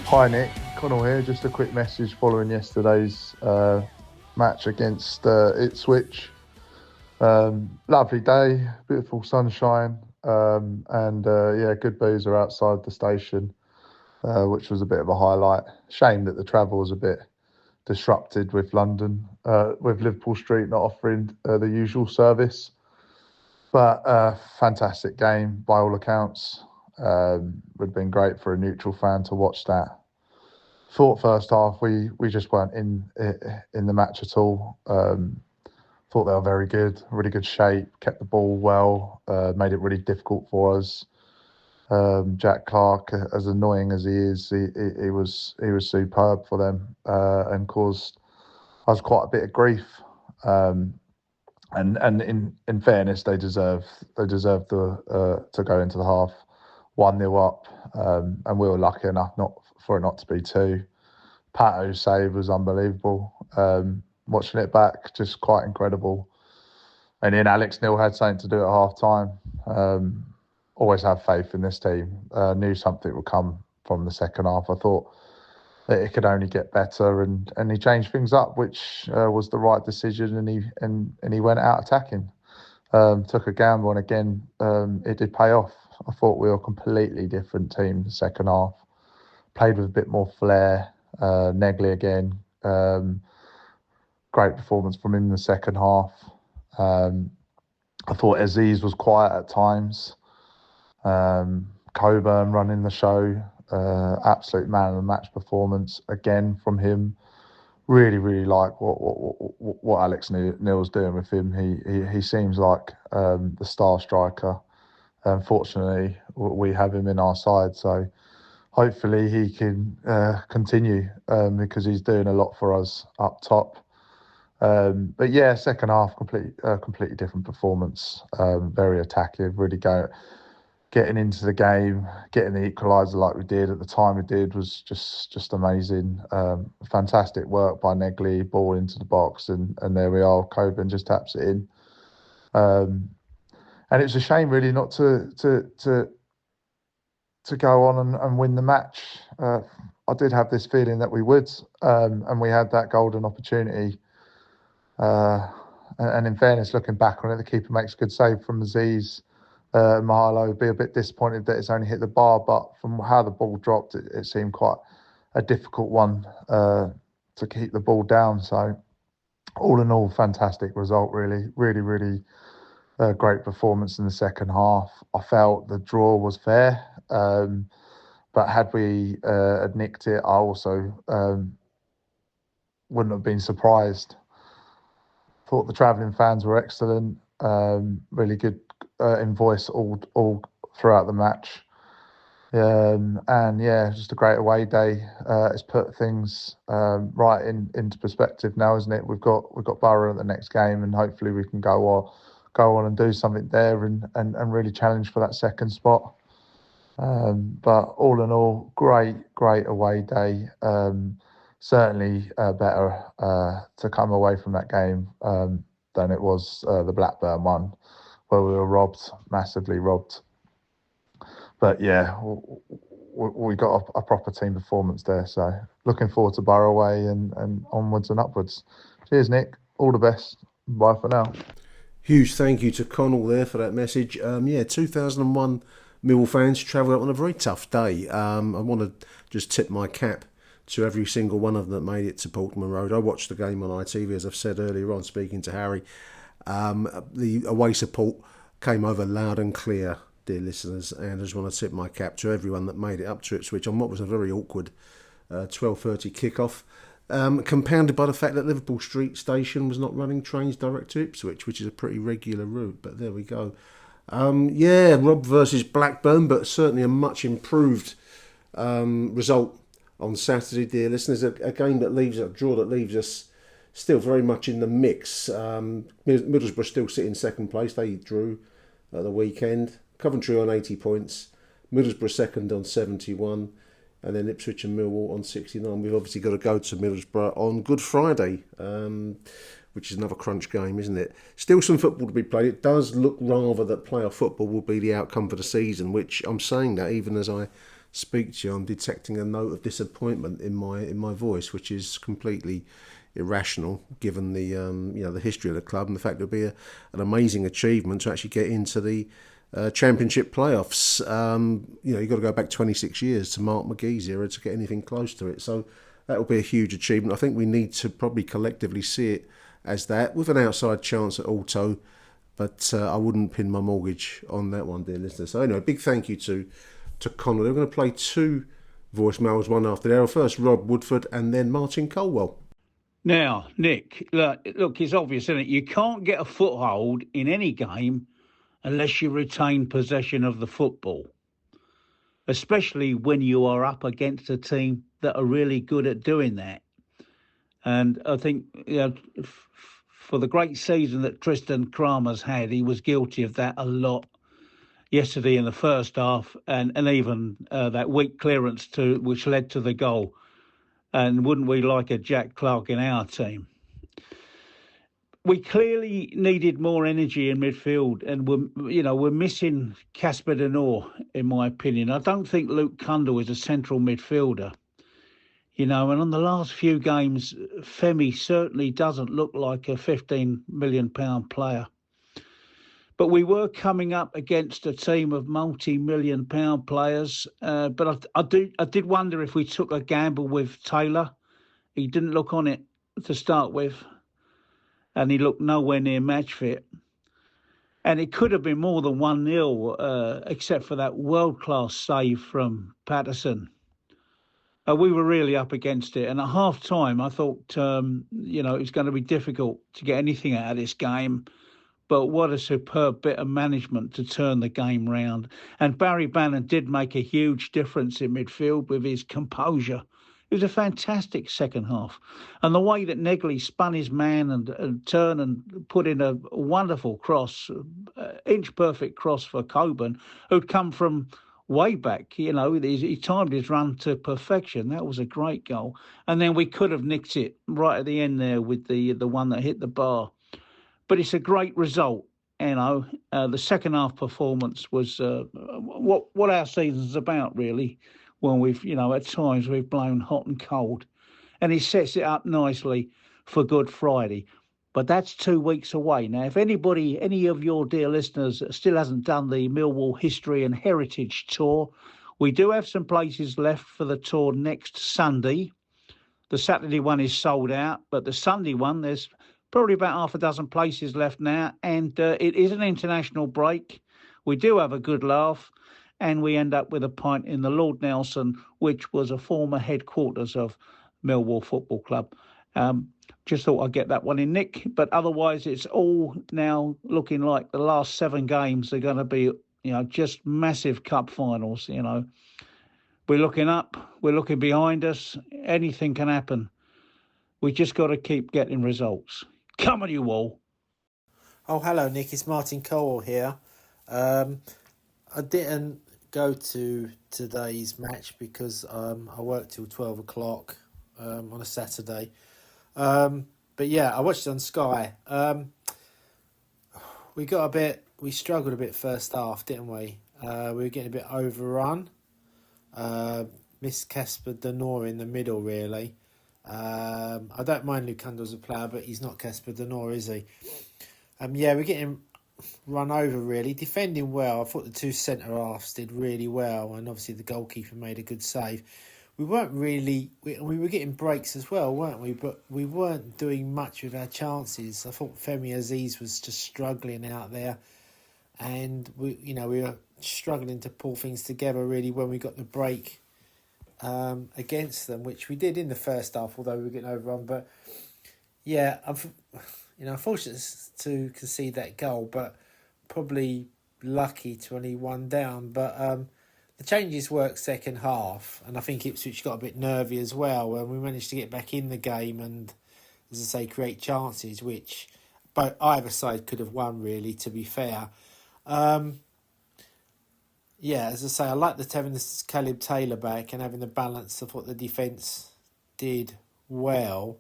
Hi Nick, Connell here. Just a quick message following yesterday's match against Ipswich. Lovely day, beautiful sunshine, and good boozer outside the station, which was a bit of a highlight. Shame that the travel was a bit disrupted with London, with Liverpool Street not offering the usual service. But fantastic game by all accounts. Would have been great for a neutral fan to watch that. Thought first half we just weren't in the match at all. Thought they were very good, really good shape, kept the ball well, made it really difficult for us. Jack Clark, as annoying as he is, he was superb for them and caused us quite a bit of grief. And in fairness, they deserved to go into the half 1-0 up, and we were lucky enough for it not to be 2. Pato's save was unbelievable. Watching it back, just quite incredible. And then Alex Neil had something to do at half time. Always have faith in this team. Knew something would come from the second half. I thought that it could only get better, and he changed things up, which was the right decision. And he went out attacking. Took a gamble, and again, it did pay off. I thought we were a completely different team the second half. Played with a bit more flair. Negley again. Great performance from him in the second half. I thought Aziz was quiet at times. Coburn running the show. Absolute man of the match performance again from him. Really, really like what Alex Neil's doing with him. He seems like the star striker. Unfortunately, we have him in our side, so hopefully he can continue because he's doing a lot for us up top. But yeah, second half, completely different performance. Very attacking, really getting into the game, getting the equaliser like we did at the time we did was just amazing. Fantastic work by Negley, ball into the box, and there we are. Coburn just taps it in. And it's a shame really not to go on and win the match. I did have this feeling that we would, and we had that golden opportunity. And in fairness, looking back on it, the keeper makes a good save from Aziz. Mahalo would be a bit disappointed that it's only hit the bar, but from how the ball dropped, it seemed quite a difficult one to keep the ball down. So all in all, fantastic result, really, really, really great performance in the second half. I felt the draw was fair, but had we had nicked it, I also wouldn't have been surprised. Thought the travelling fans were excellent, really good in voice all throughout the match. And yeah, just a great away day. It's put things right into perspective now, isn't it? We've got Borough at the next game, and hopefully we can go on and do something there and really challenge for that second spot. But all in all, great away day. Certainly better to come away from that game than it was the Blackburn one, where we were massively robbed. But yeah, we got a proper team performance there. So looking forward to Borough away and onwards and upwards. Cheers, Nick. All the best. Bye for now. Huge thank you to Connell there for that message. 2001 Millwall fans travelled up on a very tough day. I want to just tip my cap to every single one of them that made it to Portman Road. I watched the game on ITV, as I've said earlier on, speaking to Harry. The away support came over loud and clear, dear listeners, and I just want to tip my cap to everyone that made it up to Ipswich on what was a very awkward 12:30 kickoff, compounded by the fact that Liverpool Street Station was not running trains direct to Ipswich, which is a pretty regular route, but there we go. Rob versus Blackburn, but certainly a much improved result on Saturday, dear listeners. A game that leaves a draw that leaves us still very much in the mix. Middlesbrough still sit in second place. They drew at the weekend. Coventry on 80 points. Middlesbrough second on 71. and then Ipswich and Millwall on 69. We've obviously got to go to Middlesbrough on Good Friday, which is another crunch game, isn't it? Still some football to be played. It does look rather that playoff football will be the outcome for the season, which I'm saying that even as I speak to you, I'm detecting a note of disappointment in my voice, which is completely irrational given the the history of the club and the fact it would be an amazing achievement to actually get into the Championship playoffs. You've got to go back 26 years to Mark McGee's era to get anything close to it. So that will be a huge achievement. I think we need to probably collectively see it as that, with an outside chance at Auto. But I wouldn't pin my mortgage on that one, dear listeners. So anyway, big thank you to Connor. We're going to play two voicemails, one after the other. First, Rob Woodford, and then Martin Colwell. Now, Nick, look, it's obvious, isn't it? You can't get a foothold in any game unless you retain possession of the football, especially when you are up against a team that are really good at doing that. And I think, for the great season that Tristan Kramer's had, he was guilty of that a lot yesterday in the first half, and even that weak clearance which led to the goal. And wouldn't we like a Jack Clark in our team? We clearly needed more energy in midfield, and we're missing Casper De Norre, in my opinion. I don't think Luke Cundle is a central midfielder. And on the last few games, Femi certainly doesn't look like a £15 million player. But we were coming up against a team of multi-million pound players. But I did wonder if we took a gamble with Taylor. He didn't look on it to start with, and he looked nowhere near match fit. And it could have been more than 1-0, except for that world-class save from Patterson. We were really up against it. And at half-time, I thought, it was going to be difficult to get anything out of this game. But what a superb bit of management to turn the game round. And Barry Bannon did make a huge difference in midfield with his composure. It was a fantastic second half. And the way that Negley spun his man and turned and put in a wonderful cross, inch-perfect cross for Coburn, who'd come from way back. He timed his run to perfection. That was a great goal. And then we could have nicked it right at the end there with the one that hit the bar. But it's a great result. The second half performance was what our season's about, really, when we've, at times we've blown hot and cold. And he sets it up nicely for Good Friday. But that's 2 weeks away. Now, if any of your dear listeners still hasn't done the Millwall History and Heritage Tour, we do have some places left for the tour next Sunday. The Saturday one is sold out, but the Sunday one, there's probably about half a dozen places left now, and it is an international break. We do have a good laugh, and we end up with a pint in the Lord Nelson, which was a former headquarters of Millwall Football Club. Just thought I'd get that one in, Nick. But otherwise, it's all now looking like the last 7 games are going to be, just massive cup finals. We're looking up, we're looking behind us. Anything can happen. We just got to keep getting results. Come on, you all. Oh, hello, Nick. It's Martin Colwell here. I didn't go to today's match because I worked till 12 o'clock on a Saturday. But yeah, I watched it on Sky. We struggled a bit first half, didn't we? We were getting a bit overrun. Missed Casper De Norre in the middle, really. I don't mind Luke Cundle as a player, but he's not Casper De Norre, is he? We're getting run over, really. Defending well. I thought the 2 centre-halves did really well, and obviously the goalkeeper made a good save. We weren't really... We were getting breaks as well, weren't we? But we weren't doing much with our chances. I thought Femi Aziz was just struggling out there, and we were struggling to pull things together, really, when we got the break against them, which we did in the first half, although we were getting overrun. But yeah, unfortunate to concede that goal, but probably lucky to only 1 down. But the changes worked second half, and I think Ipswich got a bit nervy as well when we managed to get back in the game and, as I say, create chances, which either side could have won, really, to be fair. Yeah, as I say, I like having this Caleb Taylor back and having the balance of what the defence did well.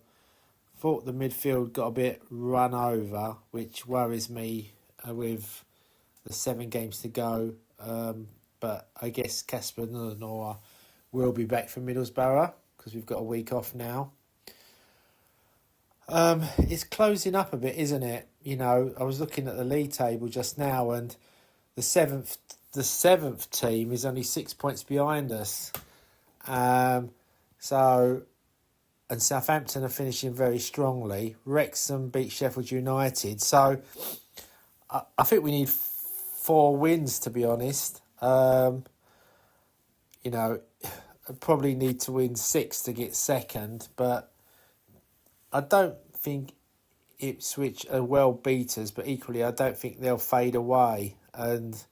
Thought the midfield got a bit run over, which worries me with the 7 games to go. But I guess Casper Nora will be back for Middlesbrough because we've got a week off now. It's closing up a bit, isn't it? You know, I was looking at the league table just now, and the seventh team is only 6 points behind us. And Southampton are finishing very strongly. Wrexham beat Sheffield United. So I think we need 4 wins, to be honest. You know, I probably need to win 6 to get second, but I don't think Ipswich are well beaters, but equally I don't think they'll fade away. And,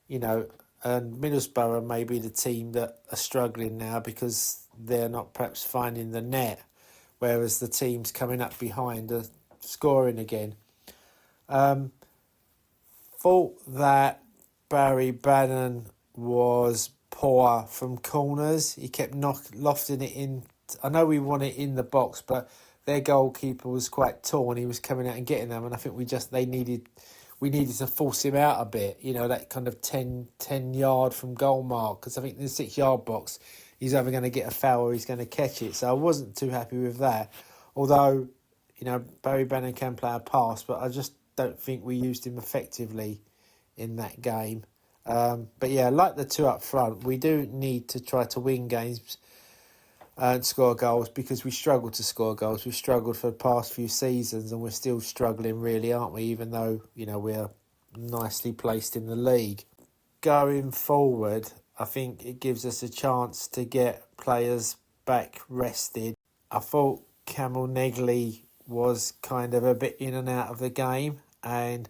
you know, and Middlesbrough may be the team that are struggling now because they're not perhaps finding the net, whereas the teams coming up behind are scoring again. Thought that Barry Bannon was poor from corners. He kept lofting it in. I know we want it in the box, but their goalkeeper was quite tall and he was coming out and getting them. And I think we needed to force him out a bit. You know, that kind of 10 yard from goal mark, because I think in the 6 yard box he's either going to get a foul or he's going to catch it. So I wasn't too happy with that. Although, you know, Barry Bannon can play a pass, but I just don't think we used him effectively in that game. But yeah, like the 2 up front, we do need to try to win games and score goals, because we struggle to score goals. We've struggled for the past few seasons and we're still struggling really, aren't we? Even though, you know, we're nicely placed in the league. Going forward, I think it gives us a chance to get players back rested. I thought Camel Negley was kind of a bit in and out of the game, and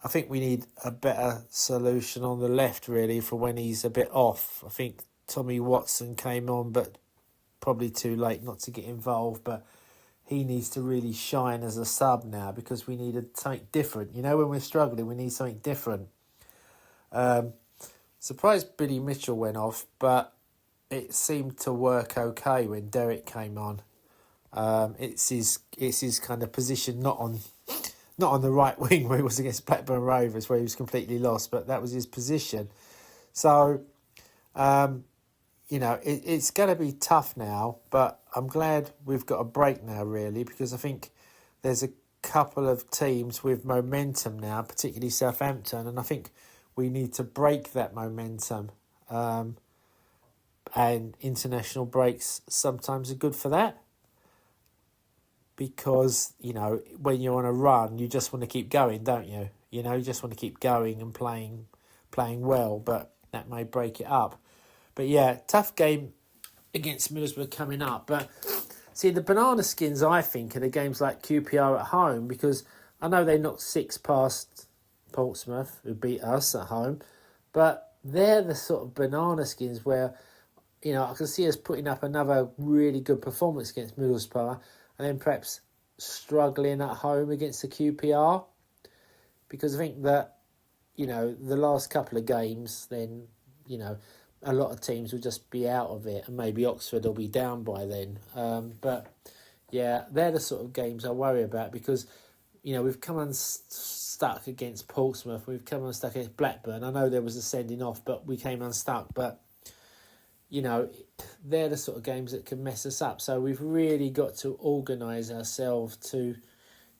I think we need a better solution on the left, really, for when he's a bit off. I think Tommy Watson came on, but probably too late not to get involved, but he needs to really shine as a sub now because we needed something different. You know, when we're struggling, we need something different. Surprised Billy Mitchell went off, but it seemed to work okay when Derek came on. It's his kind of position, not on the right wing where he was against Blackburn Rovers, where he was completely lost, but that was his position. So, you know, it's going to be tough now, but I'm glad we've got a break now, really, because I think there's a couple of teams with momentum now, particularly Southampton, and I think we need to break that momentum. And international breaks sometimes are good for that, because, you know, when you're on a run, you just want to keep going, don't you? You know, you just want to keep going and playing well, but that may break it up. But yeah, tough game against Middlesbrough coming up. But see, the banana skins, I think, are the games like QPR at home, because I know they knocked 6 past Portsmouth, who beat us at home, but they're the sort of banana skins where, you know, I can see us putting up another really good performance against Middlesbrough and then perhaps struggling at home against the QPR, because I think that, you know, the last couple of games, then, you know, a lot of teams will just be out of it, and maybe Oxford will be down by then. But yeah, they're the sort of games I worry about, because, you know, we've come unstuck against Portsmouth, we've come unstuck against Blackburn. I know there was a sending off, but we came unstuck. But, you know, they're the sort of games that can mess us up. So we've really got to organise ourselves to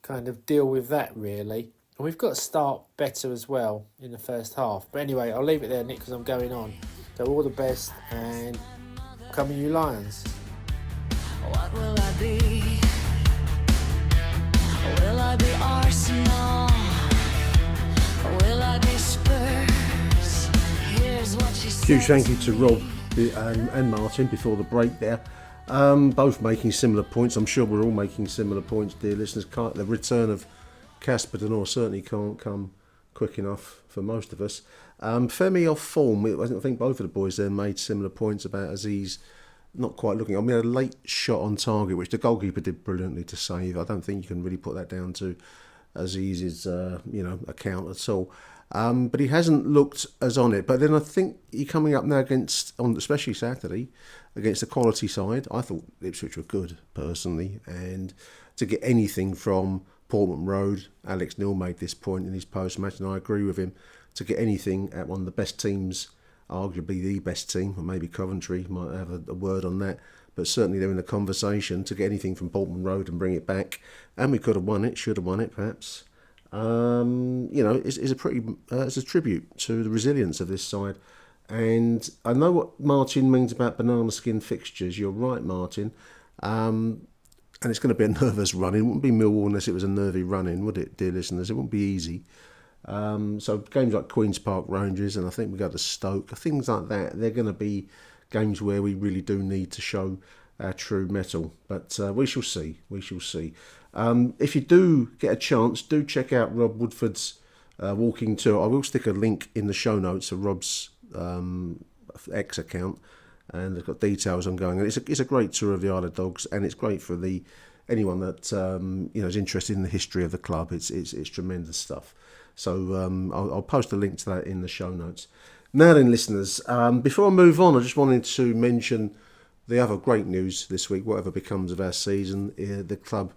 kind of deal with that, really. And we've got to start better as well in the first half. But anyway, I'll leave it there, Nick, because I'm going on. So all the best, and come on, you Lions. What will I be? Will I be Arsenal? Will I be Spurs? Here's what she says. Huge thank you to Rob and Martin before the break there. Both making similar points. I'm sure we're all making similar points, dear listeners. The return of Casper Denor certainly can't come quick enough for most of us. Femi off form. I think both of the boys there made similar points about Aziz not quite looking. I mean, a late shot on target, which the goalkeeper did brilliantly to save. I don't think you can really put that down to Aziz's account at all. But he hasn't looked as on it. But then I think he coming up now especially Saturday, against the quality side. I thought Ipswich were good, personally. And to get anything from Portman Road, Alex Neil made this point in his post-match, and I agree with him, to get anything at one of the best teams, arguably the best team, or maybe Coventry might have a word on that, but certainly they're in the conversation, to get anything from Portman Road and bring it back. And we could have won it, should have won it perhaps. It's a tribute to the resilience of this side. And I know what Martin means about banana skin fixtures. You're right, Martin. And it's going to be a nervous run-in. It wouldn't be Millwall unless it was a nervy run-in, would it, dear listeners? It wouldn't be easy. So games like Queen's Park Rangers, and I think we go to Stoke, things like that, they're going to be games where we really do need to show our true mettle. But we shall see. We shall see. If you do get a chance, do check out Rob Woodford's walking tour. I will stick a link in the show notes of Rob's X account, and they've got details on going. And it's a great tour of the Isle of Dogs, and it's great for anyone that is interested in the history of the club. It's tremendous stuff. So I'll post a link to that in the show notes. Now then, listeners, before I move on, I just wanted to mention the other great news this week. Whatever becomes of our season, the club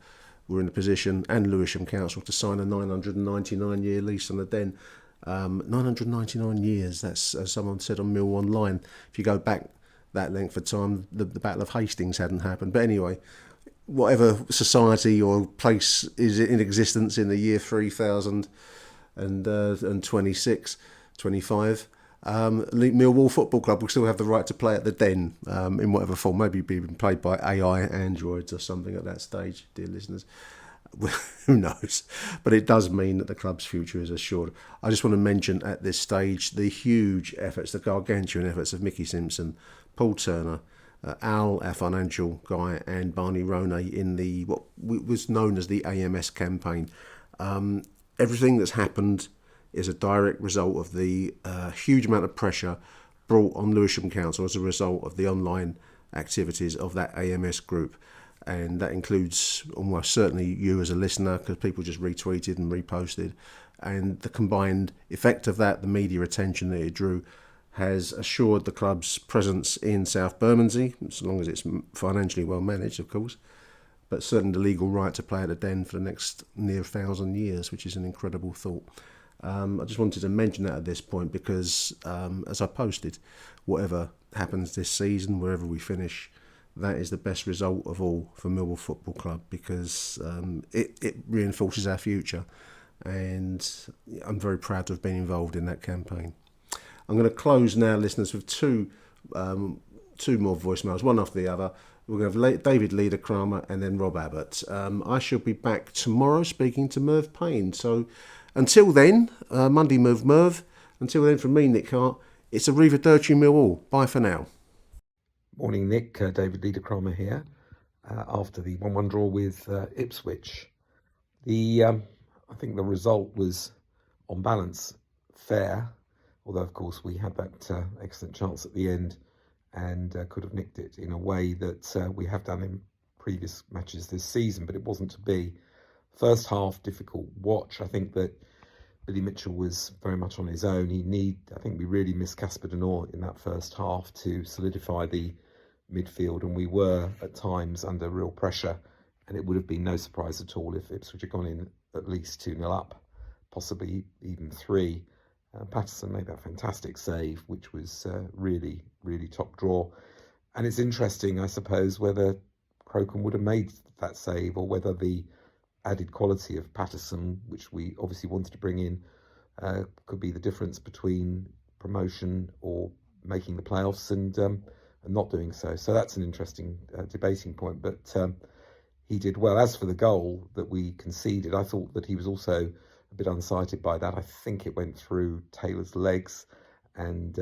were in a position, and Lewisham Council, to sign a 999-year lease on the Den. 999 years, that's, as someone said on Mill Online. If you go back that length of time, the Battle of Hastings hadn't happened. But anyway, whatever society or place is in existence in the year 3026, 25, Millwall Football Club will still have the right to play at the Den in whatever form, maybe being played by AI androids or something at that stage, dear listeners. Who knows? But it does mean that the club's future is assured. I just want to mention at this stage the huge efforts, the gargantuan efforts of Mickey Simpson, Paul Turner, Al, our financial guy, and Barney Ronay in what was known as the AMS campaign. Everything that's happened is a direct result of the huge amount of pressure brought on Lewisham Council as a result of the online activities of that AMS group. And that includes almost certainly you as a listener, because people just retweeted and reposted. And the combined effect of that, the media attention that it drew, has assured the club's presence in South Bermondsey, as long as it's financially well managed, of course, but certainly the legal right to play at the Den for the next near 1,000 years, which is an incredible thought. I just wanted to mention that at this point because, as I posted, whatever happens this season, wherever we finish, that is the best result of all for Millwall Football Club, because it reinforces our future, and I'm very proud to have been involved in that campaign. I'm going to close now, listeners, with two more voicemails, one after the other. We're going to have David Liederkramer and then Rob Abbott. I shall be back tomorrow speaking to Merv Payne. So until then, Monday Move Merv. Until then, from me, Nick Hart, it's Arrivederci Millwall. Bye for now. Morning, Nick. David Liederkramer here. After the 1-1 draw with Ipswich, I think the result was, on balance, fair. Although, of course, we had that excellent chance at the end and could have nicked it in a way that we have done in previous matches this season, but it wasn't to be. First half, difficult watch. I think that Billy Mitchell was very much on his own. I think we really missed Casper de Norre in that first half to solidify the midfield, and we were at times under real pressure, and it would have been no surprise at all if Ipswich had gone in at least 2-0 up, possibly even 3. Patterson made that fantastic save, which was really, really top draw. And it's interesting, I suppose, whether Crocombe would have made that save or whether the added quality of Patterson, which we obviously wanted to bring in, could be the difference between promotion or making the playoffs and not doing so. So that's an interesting debating point. But he did well. As for the goal that we conceded, I thought that he was also a bit unsighted by that. I think it went through Taylor's legs, and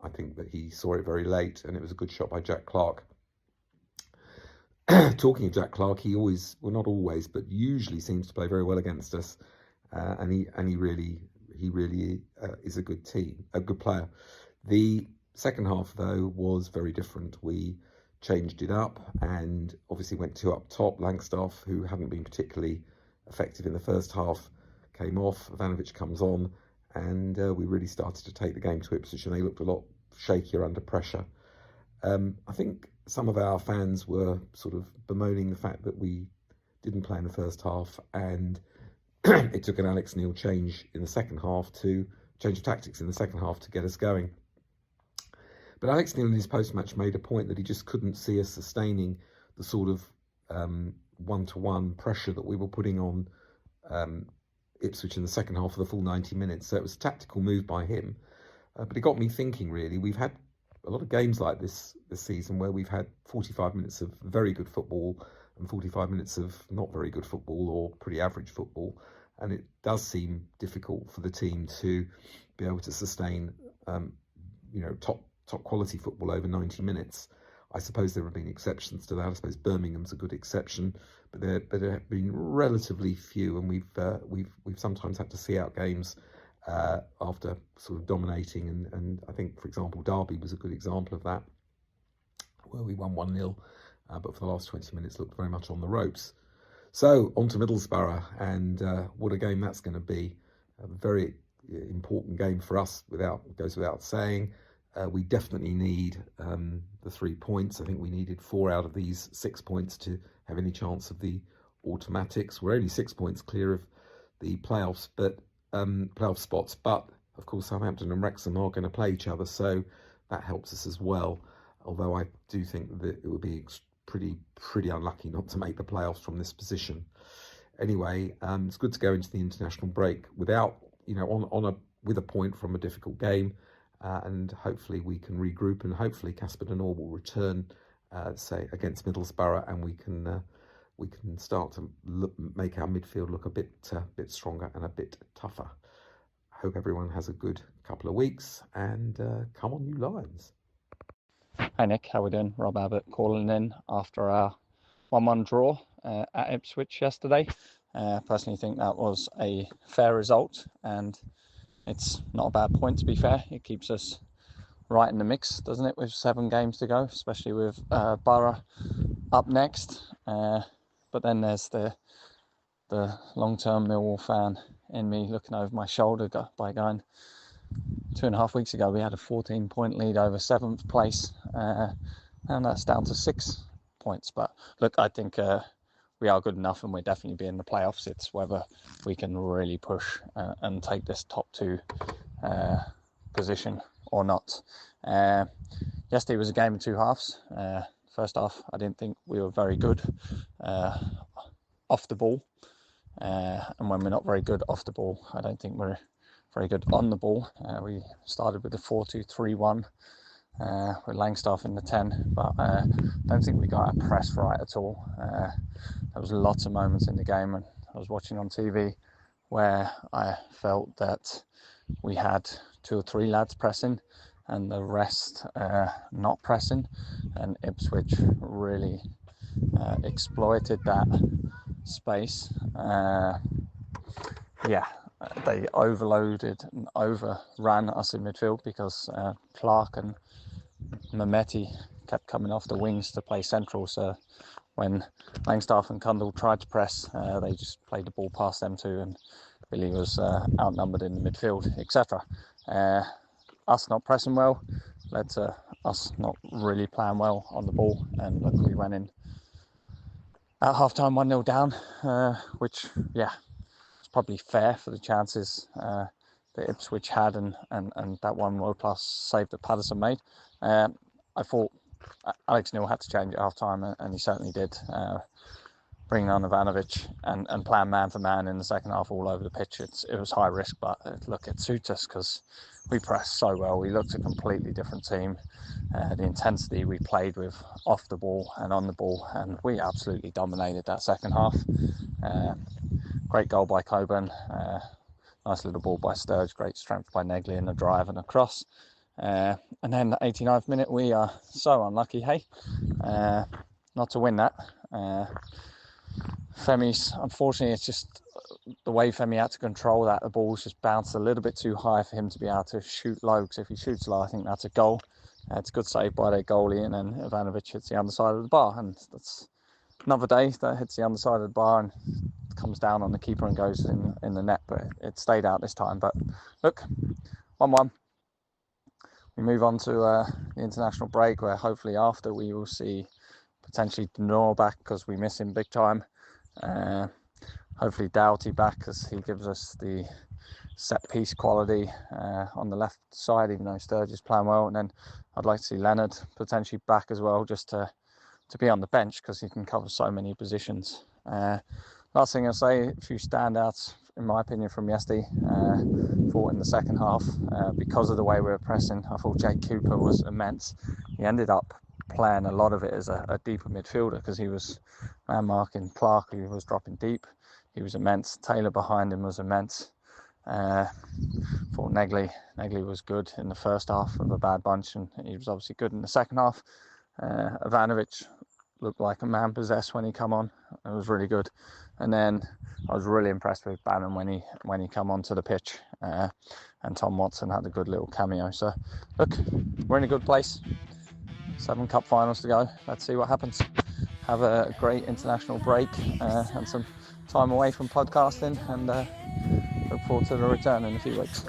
I think that he saw it very late, and it was a good shot by Jack Clark. Talking of Jack Clark, he always, well, not always, but usually seems to play very well against us, and he really is a good player. The second half, though, was very different. We changed it up and obviously went 2 up top. Langstaff, who hadn't been particularly effective in the first half came off. Ivanovic comes on, and we really started to take the game to Ipswich, and they looked a lot shakier under pressure. I think some of our fans were sort of bemoaning the fact that we didn't play in the first half, and it took an Alex Neil change in the second half to change of tactics in the second half to get us going. But Alex Neil in his post-match made a point that he just couldn't see us sustaining the sort of one-to-one pressure that we were putting on Ipswich in the second half of the full 90 minutes. So it was a tactical move by him. But it got me thinking, really. We've had a lot of games like this season where we've had 45 minutes of very good football and 45 minutes of not very good football or pretty average football. And it does seem difficult for the team to be able to sustain, top quality football over 90 minutes. I suppose there have been exceptions to that. I suppose Birmingham's a good exception, but there have been relatively few, and we've sometimes had to see out games after sort of dominating. And I think, for example, Derby was a good example of that, where we won 1-0, but for the last 20 minutes looked very much on the ropes. So on to Middlesbrough, and what a game that's going to be. A very important game for us, goes without saying. We definitely need the 3 points. I think we needed 4 out of these 6 points to have any chance of the automatics. We're only 6 points clear of the playoffs, but playoff spots. But of course, Southampton and Wrexham are going to play each other, so that helps us as well. Although I do think that it would be pretty unlucky not to make the playoffs from this position. Anyway, it's good to go into the international break with a point from a difficult game, and hopefully we can regroup, and hopefully Casper de Norre will return, say against Middlesbrough, and we can start to make our midfield look a bit stronger and a bit tougher. Hope everyone has a good couple of weeks, and come on, you Lions. Hi Nick, how we doing? Rob Abbott calling in after our 1-1 draw at Ipswich yesterday. Personally think that was a fair result, and it's not a bad point, to be fair. It keeps us right in the mix, doesn't it, with 7 games to go, especially with Borough up next. But then there's the long-term Millwall fan in me looking over my shoulder by going, 2.5 weeks ago we had a 14-point lead over 7th place, and that's down to 6 points. But look, I think we are good enough, and we'll definitely be in the playoffs. It's whether we can really push and take this top 2 position or not. Yesterday was a game of 2 halves. First half, I didn't think we were very good off the ball, and when we're not very good off the ball, I don't think we're very good on the ball. We started with a 4-2-3-1 with Langstaff in the 10, but I don't think we got our press right at all. There was lots of moments in the game, and I was watching on TV where I felt that we had 2 or 3 lads pressing and the rest not pressing, and Ipswich really exploited that space. They overloaded and overran us in midfield because Clark and Mehmeti kept coming off the wings to play central. So when Langstaff and Cundall tried to press, they just played the ball past them too, and Billy was outnumbered in the midfield, etc. Us not pressing well led to us not really playing well on the ball, and look, we went in at half-time 1-0 down, which, it's probably fair for the chances that Ipswich had, and that one world-class save that Patterson made. I thought Alex Neil had to change at half-time, and he certainly did. Bringing on Ivanovic and playing man-for-man in the second half all over the pitch, it was high risk, but look, it suits us because we pressed so well. We looked a completely different team. The intensity we played with off the ball and on the ball, and we absolutely dominated that second half. Great goal by Coburn, nice little ball by Sturge, great strength by Negley in the drive and a cross. And then the 89th minute, we are so unlucky, not to win that. Femi's, unfortunately, it's just the way Femi had to control that. The ball's just bounced a little bit too high for him to be able to shoot low, because if he shoots low, I think that's a goal. It's a good save by their goalie, and then Ivanovic hits the underside of the bar, and that's another day that hits the underside of the bar and comes down on the keeper and goes in the net, but it stayed out this time. But look, 1-1. We move on to the international break, where hopefully after we will see potentially Denor back, because we miss him big time. Hopefully Doughty back, because he gives us the set piece quality on the left side, even though Sturge is playing well. And then I'd like to see Leonard potentially back as well, just to be on the bench, because he can cover so many positions. Last thing I'll say, a few standouts in my opinion from yesterday. Thought in the second half, because of the way we were pressing, I thought Jake Cooper was immense. He ended up playing a lot of it as a deeper midfielder, because he was man marking Clark, who was dropping deep. He was immense. Taylor behind him was immense. Thought Negley was good in the first half of a bad bunch, and he was obviously good in the second half. Ivanovic looked like a man possessed when he come on. It was really good. And then I was really impressed with Bannon when he come onto the pitch. And Tom Watson had a good little cameo. So look, we're in a good place. 7 cup finals to go. Let's see what happens. Have a great international break and some time away from podcasting, and look forward to the return in a few weeks.